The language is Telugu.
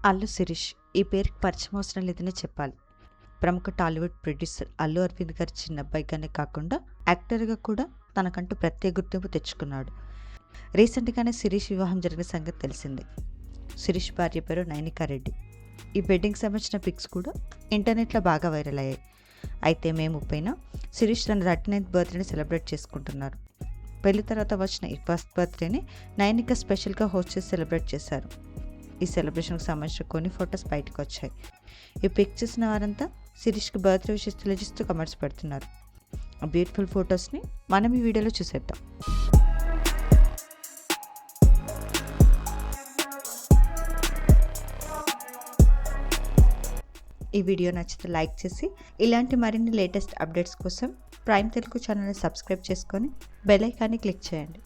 అల్లు శిరీష్ ఈ పేరుకి పరిచయం అవసరం లేదనే చెప్పాలి. ప్రముఖ టాలీవుడ్ ప్రొడ్యూసర్ అల్లు అరవింద్ గారి చిన్నబ్బాయిగానే కాకుండా యాక్టర్గా కూడా తనకంటూ ప్రత్యేక గుర్తింపు తెచ్చుకున్నాడు. రీసెంట్గానే శిరీష్ వివాహం జరిగిన సంగతి తెలిసిందే. శిరీష్ భార్య పేరు నైనికా రెడ్డి. ఈ వెడ్డింగ్ సంబంధించిన పిక్స్ కూడా ఇంటర్నెట్లో బాగా వైరల్ అయ్యాయి. అయితే మే 30న శిరీష్ తన 39th బర్త్డేని సెలబ్రేట్ చేసుకుంటున్నారు. పెళ్లి తర్వాత వచ్చిన ఈ ఫస్ట్ బర్త్డేని నైనికా స్పెషల్గా హోస్ట్ చేసి సెలబ్రేట్ చేశారు. ఈ సెలబ్రేషన్కి సంబంధించిన కొన్ని ఫొటోస్ బయటకు వచ్చాయి. ఈ పిక్ చూసిన వారంతా శిరీష్కి బర్త్డే విషెస్ తెలియజేస్తూ కమెంట్స్ పెడుతున్నారు. ఆ బ్యూటిఫుల్ ఫొటోస్ని మనం ఈ వీడియోలో చూసేద్దాం. ఈ వీడియో నచ్చితే లైక్ చేసి ఇలాంటి మరిన్ని లేటెస్ట్ అప్డేట్స్ కోసం ప్రైమ్ తెలుగు ఛానల్ని సబ్స్క్రైబ్ చేసుకొని బెల్ ఐకాన్ని క్లిక్ చేయండి.